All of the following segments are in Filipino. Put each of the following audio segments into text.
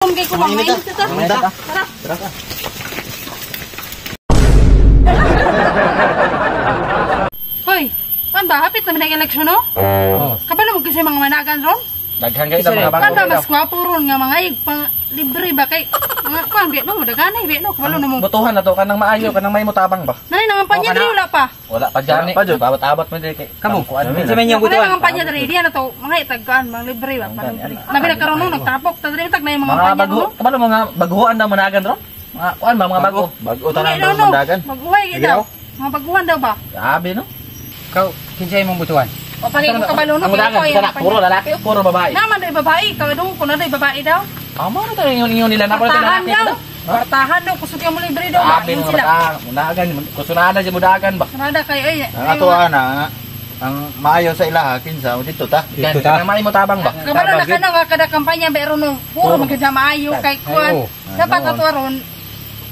Naon kay ko mainit ito. Tara. Hoy, pan ba hapit na may eleksyon no? Kabalo mo kasi mga managan ron? Daghan kayo sa mga bago. Kan ba mas gwapo ron nga mga pang libre ba kay mga kuan biya no daganay biya no kabalo na mo. Butuhan na to kanang maayo kanang may mutabang ba? Nani nang kampanya diri wala pa. Wala pa jani. Abot mo diri kay. Kamo kuan. Sa men yung butuhan. Nang kampanya diri diya na to mga itagkan mga libre ba. Nabi na karon no nagtapok ta diri tag na yung mga kampanya no. Kabalo mga baguhan na managan ron? Mga kuan ba mga bago? Bago tanan managan. Baguhay daw. Mga baguhan daw ba? Sabi no. Kau kinsay mong butuhan? O pali ko kabalo no kay puro lalaki o puro babae? Naman day babae, kadung kuno day babae daw. Amo na tayo ingon nila na pala lalaki daw. Partahan daw kusog yung libre daw. Sabi no mudagan kusunada si mudagan ba? Sunada kay ay. Ang ato ana ang maayo sa ilaha kinsa dito ta. Dito ta. May mutabang ba? Kabalo na kana kada kampanya pero no puro maganda maayo kay kuan. Dapat ato aron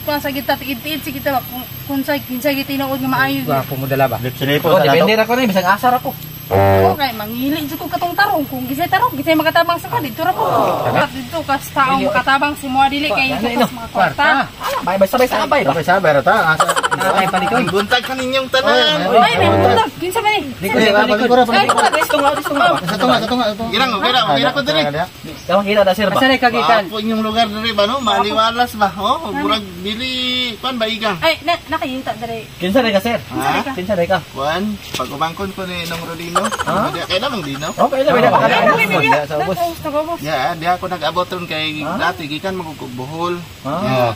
kuan sa kita tiid-tiid si kita kung sa kinsa gitinuod nga maayo. Wa pumudala ba? Sinipo sa depende ra ko ni bisag asar ako. Okay, mangili jud ko katong tarong kung gisay makatabang sa dito ra ko. Dapat dito kas taong makatabang si mo dili kay sa mga kwarta. Bay sabay sabay ba? Sabay ra ta. Ay palikod. Buntag ka ninyong tanan. Ay, may buntag. Kinsa ba ni? Sa tunga. Girang ko diri. Kamu kita da sir ba? Asa kagikan? Ako inyong lugar diri ba no? Maliwalas ba? Oh, murag dili pan ba igang. Ay, nakayuta diri. Kinsa day ka sir? Kinsa day ka? Kuan, pag-ubangkon ko ni Nong Rodino. Kaya namang dino. Okay, beda ba ka? Sa ubos. Ya, di ako nag-abot ron kay dati gikan magugbuhol. Ya.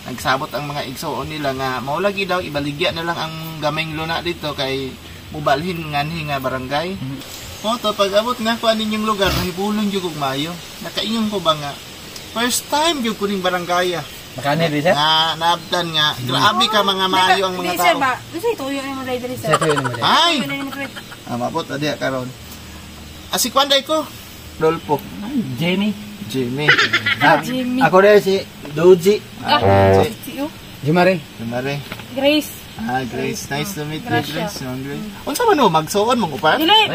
Nagsabot ang mga igsoon nila nga maulagi daw ibaligya na lang ang gameng luna dito kay mubalhin nganhi nga barangay. To pag-abot nga kuan ninyong lugar nahibulon jud og mayo. Nakaingon ko ba nga first time jud kuning barangay. Makani di sir? Naabdan nga. Grabe ka mga maayo ang mga tao. Di sir, tuyo yung mga diri sir. Ay! Mabot na diya karon. Si Kwanday ko. Dolpo. Jamie. Jimmy. Ako rin si Doji. Jumare. Grace. Grace. Nice to meet you, Grace. Unsa man mo magsuon mong upan? Dili,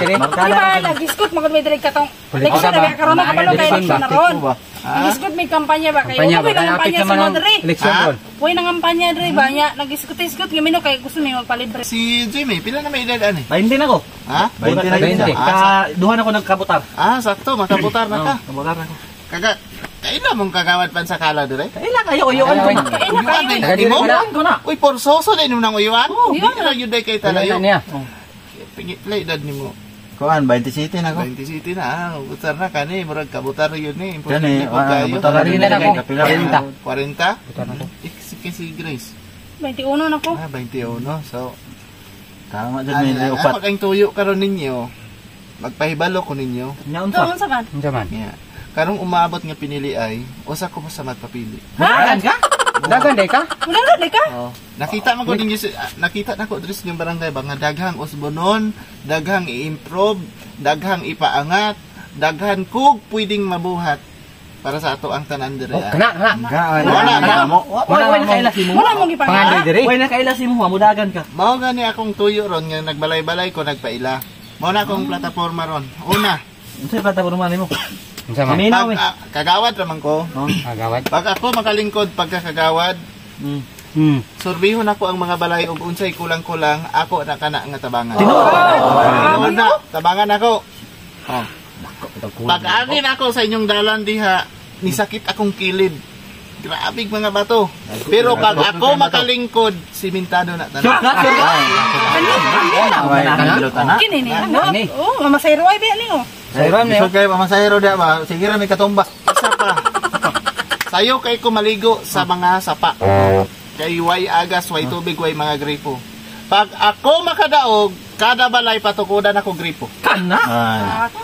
Diba, nag-iskot magod may diri katong. Eleksyon na karon na kabalo kay eleksyon na ron. Nag-iskot may kampanya ba kayo? Kampanya sa mo diri. Eleksyon ron. Puy nang kampanya diri ba nya nag-iskot gamino kay gusto mi magpalibre. Si Jimmy, pila na may edad ani? 20 na ko. Ha? 20 na 20. Duhan ako nagkabutar. Sakto, makabutar na ka. Kabutar na ko. Kaila mong kagawad pan sa kala dire? Kaila kayo uyuan ko. Uyuan ko na. Uy, porsoso din nung nang uyuan. Di na yun day kay talayo. Pingit la edad nimo. Kuan 27 na ko. 27 na. Butar na kani, murag kabutar yun ni. Kani, butar na ako. 40? Butar na ko. Si Grace. 21 na ko. 21. So, tama jud may upat. Pag ang tuyo karon ninyo, magpahibalo ko ninyo. Unsa man? Unsa man? Karong umabot nga pinili ay usa ko sa magpapili. Dagan ka? Dagan day ka? Dagan day ka? Oh. Nakita man ko ninyo nakita nako diri sa inyong barangay ba nga daghang usbonon, daghang i-improve, daghang ipaangat, daghan kog pwedeng mabuhat para sa ato ang tanan diri. Kana. Wala mo. Wala kailasi mo. Wala mong ipangat. Wala kailasi mo, mudagan ka. Mao gani akong tuyo ron nga nagbalay-balay ko nagpaila. Mao na akong plataporma ron. Una, unsay plataporma nimo? Unsa man? Kagawad raman ko. Kagawad. Pag ako makalingkod pagkakagawad, surbihon ako ang mga balay ug unsay kulang-kulang ako na kana nga tabangan. Tinuod na, tabangan ako. Pag-agin ako sa inyong dalan diha, nisakit akong kilid. Grabig mga bato. Pero pag ako makalingkod, simentado na tanan. Kini ni. Oh, mamasayro ay biya ningo. Sayron ni okay pamasayro dia ba. Sige ra may katumba. Isa pa. Sayo kay ko maligo sa mga sapa. Kay way agas, way tubig, way mga gripo. Pag ako makadaog, kada balay patukudan ako gripo. Kana?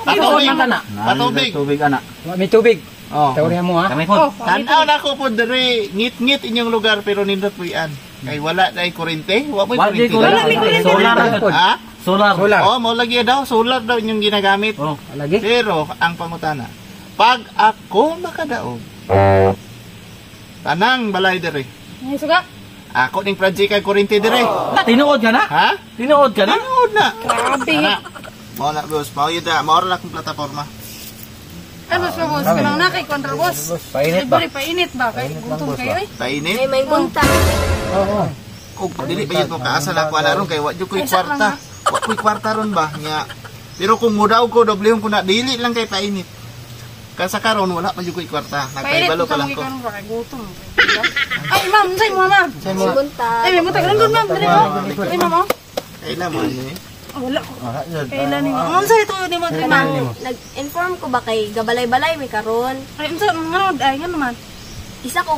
Patubig. Patubig. Tubig ana. May tubig. Oh. Tawrihan mo ha. Kami po. Tanaw na ko po diri, ngit-ngit inyong lugar pero nindot puyan. Kay wala dai kuryente, wa mo kuryente. Wala may kuryente. Solar. Ha? Solar. Oh, mo lagi daw solar daw inyong ginagamit. Oh, lagi. Pero ang pangutana, pag ako makadaog, tanang balay diri. Ay suga. Ako ning project kay kuryente diri. Tinuod ka na? Ha? Tinuod ka na? Tinuod na. Grabe. Mo na boss, mao yun da, mao ra akong plataporma. Ano sa boss? Kanang na kay kontra boss. Painit ba? Painit ba? Kay gutom kayo eh. Painit. Ay, may bunta. Oo. Kung dili pa yun ko kaasa na ko na ron kay wadyo ko'y kwarta. Wa ko'y kwarta ron ba nya. Pero kung mudaw ko doblehon ko na dili lang kay painit. Kasi karon wala pa jud ko'y kwarta. Nagpaibalo pa lang ko. Kay gutom. Ay ma'am, say mo ma'am. May bunta. Ay may mutag lang ma'am. Dali mo. Ay ma'am. Kailan mo ni? Wala ko. Kailan ni ma'am? Ma'am say to ni mo dali ma'am. Nag-inform ko ba kay gabalay-balay may karon? Ay unsa ngano ay ngano man. Isa ko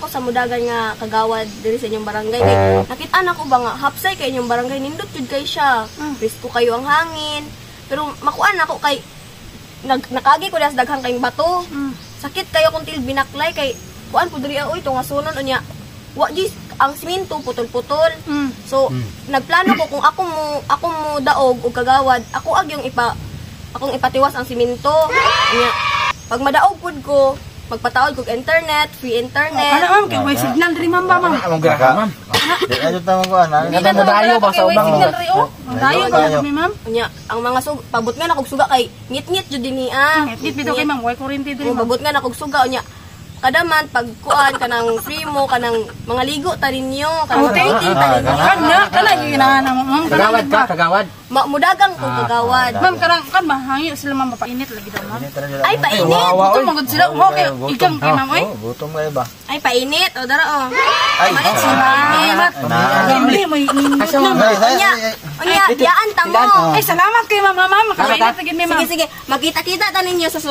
sa mudagan nga kagawad diri sa inyong barangay. Kay nakita na ko ba nga hapsay kay inyong barangay nindot jud kay siya. Risko kayo ang hangin. Pero makuan ako kay nakagi ko sa daghang kayong bato. Sakit kayo kung til binaklay kay kuan po diri oy tunga sunon unya. Wa jis ang simento putol-putol. So nagplano ko kung ako mo daog og kagawad, ako ag yung akong ipatiwas ang simento. Unya pag madaog pud ko magpataod kog internet, free internet. Kana ma'am kay may signal diri ma'am ba ma'am. Among gaka, ma'am. Di ayo tama ko ana. Hindi na dayo ba sa ubang mo? Dayo ba kami ma'am? Unya ang mga pabot nga na kog suga kay ngit-ngit jud dinhi Ngit bitaw kay ma'am, way kuryente diri Kung ma'am. babot nga na kog suga unya kada man pag kuan kanang free mo kanang mga ligo ta ninyo kanang dating ta ninyo Kana gyud na ma'am. Kagawad ka, kagawad. mudagang kog kagawad Ma'am karang kan mahangi sila ma'am painit lagi daw ma'am. ay painit Ito magud sila. Okay, ikam kay ma'am oy. Gutom kayo ba? ay painit o dara o Ay, Malit si Salamat. Hindi may init na. unya unya yaan ta mo Ay salamat kay ma'am ma'am. Makainit lagi mi ma'am. sige makita-kita ta ninyo sa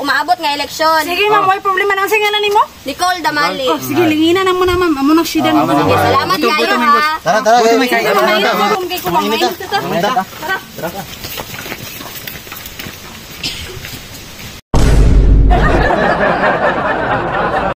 umaabot nga eleksyon Sige ma'am, may problema na sa ngalan nimo? Nicole Damali Oh, sige linginan na muna ma'am. Amo nang sidan mo. salamat kayo ha tara, tara. Mainit ko kay kumain. Tara.